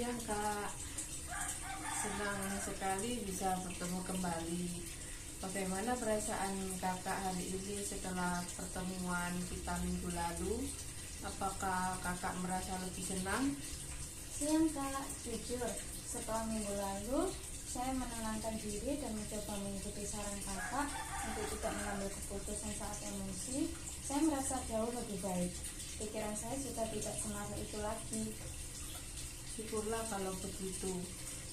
siang Kak, senang sekali bisa bertemu kembali. Bagaimana perasaan Kakak hari ini setelah pertemuan kita minggu lalu? Apakah Kakak merasa lebih senang? Siang Kak, jujur setelah minggu lalu saya menenangkan diri dan mencoba mengikuti saran Kakak untuk tidak mengambil keputusan saat emosi. Saya merasa jauh lebih baik. Pikiran saya sudah tidak semarah itu lagi. Syukurlah kalau begitu.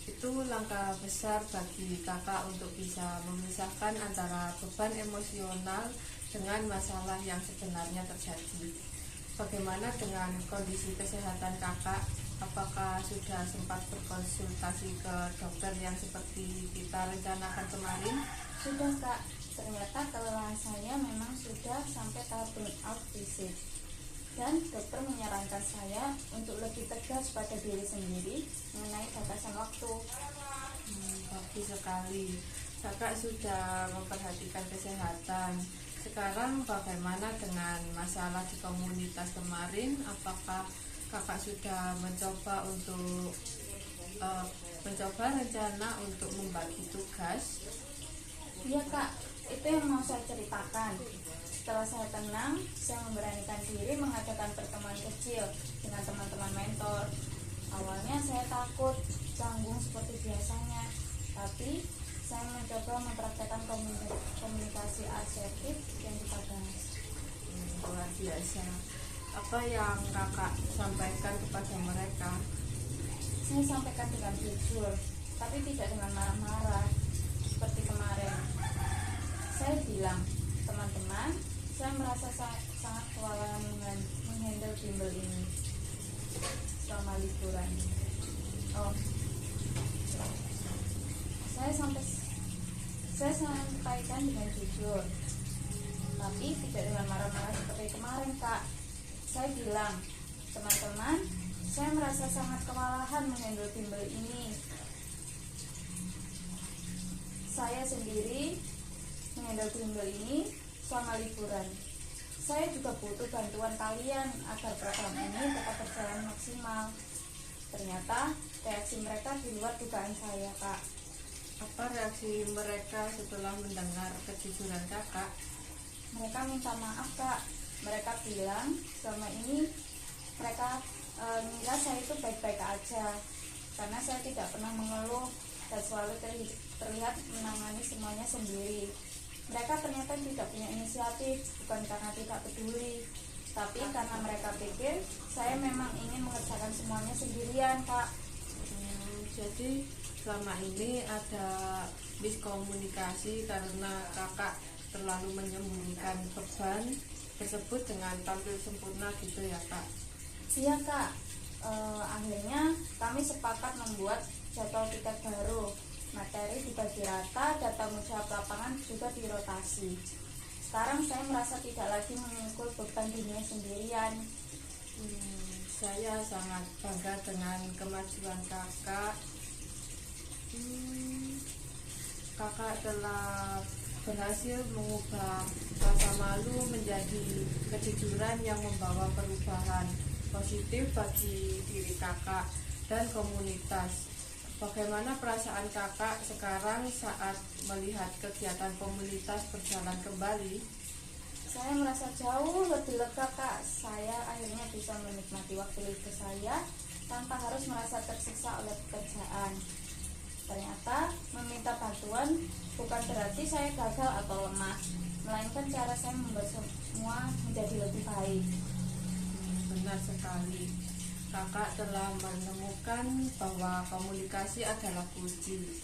Itu langkah besar bagi Kakak untuk bisa memisahkan antara beban emosional dengan masalah yang sebenarnya terjadi. Bagaimana dengan kondisi kesehatan Kakak? Apakah sudah sempat berkonsultasi ke dokter yang seperti kita rencanakan kemarin? Sudah Kak, ternyata kelelahan saya memang sudah sampai tahap burnout fisik. Dan dokter menyarankan saya untuk lebih tegas pada diri sendiri mengenai batasan waktu. Bagus sekali. Kakak sudah memperhatikan kesehatan. Sekarang bagaimana dengan masalah di komunitas kemarin? Apakah Kakak sudah mencoba rencana untuk membagi tugas? Iya Kak, itu yang mau saya ceritakan. Setelah saya tenang, saya memberanikan diri mengadakan pertemuan kecil dengan teman-teman mentor. Awalnya saya takut, canggung seperti biasanya, tapi saya mencoba mempraktekkan komunikasi asertif yang kita bahas. Luar biasa. Apa yang Kakak sampaikan kepada mereka? Saya sampaikan dengan jujur, tapi tidak dengan marah-marah seperti kemarin. Saya bilang, teman-teman, saya merasa sangat kewalahan menghandle bimbel ini selama liburan. Saya sampaikan dengan jujur, tapi tidak dengan marah-marah seperti kemarin Kak. Saya bilang, teman-teman, saya merasa sangat kewalahan menghandle bimbel ini. Saya sendiri menghandle bimbel ini selama liburan. Saya juga butuh bantuan kalian agar program ini tetap berjalan maksimal. Ternyata reaksi mereka di luar dugaan saya Kak. Apa reaksi mereka setelah mendengar kejujuran Kakak? Mereka minta maaf Kak. Mereka bilang selama ini mereka mengira saya itu baik-baik aja, karena saya tidak pernah mengeluh dan selalu terlihat menangani semuanya sendiri. Mereka ternyata tidak punya inisiatif, bukan karena tidak peduli, tapi karena mereka pikir saya memang ingin mengerjakan semuanya sendirian Kak. Jadi selama ini ada miskomunikasi karena Kakak terlalu menyembunyikan beban tersebut dengan tampil sempurna gitu ya Kak? Iya Kak, akhirnya kami sepakat membuat jadwal tiket baru. Materi dibagi rata, data menjawab lapangan juga dirotasi. Sekarang saya merasa tidak lagi memikul beban dunia sendirian. Saya sangat bangga dengan kemajuan Kakak. Kakak telah berhasil mengubah rasa malu menjadi kejujuran yang membawa perubahan positif bagi diri Kakak dan komunitas. Bagaimana perasaan Kakak sekarang saat melihat kegiatan komunitas berjalan kembali? Saya merasa jauh lebih lega Kak. Saya akhirnya bisa menikmati waktu libur saya tanpa harus merasa tersiksa oleh pekerjaan. Ternyata meminta bantuan bukan berarti saya gagal atau lemah, melainkan cara saya membuat semua menjadi lebih baik. Benar sekali. Kakak telah menemukan bahwa komunikasi adalah kunci.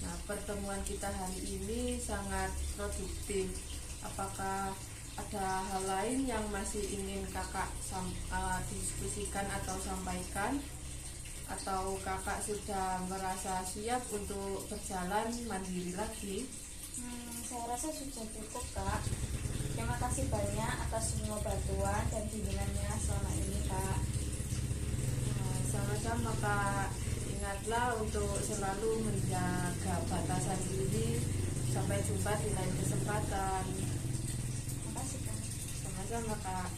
Nah, pertemuan kita hari ini sangat produktif. Apakah ada hal lain yang masih ingin Kakak diskusikan atau sampaikan? Atau Kakak sudah merasa siap untuk berjalan mandiri lagi? Saya rasa sudah cukup Kak. Terima kasih banyak atas semua bantuan dan bimbingannya selama ini Kak. Sama-sama Kak. Ingatlah untuk selalu menjaga batasan diri. Sampai jumpa di lain kesempatan. Terima kasih Kak. Sama-sama Kak.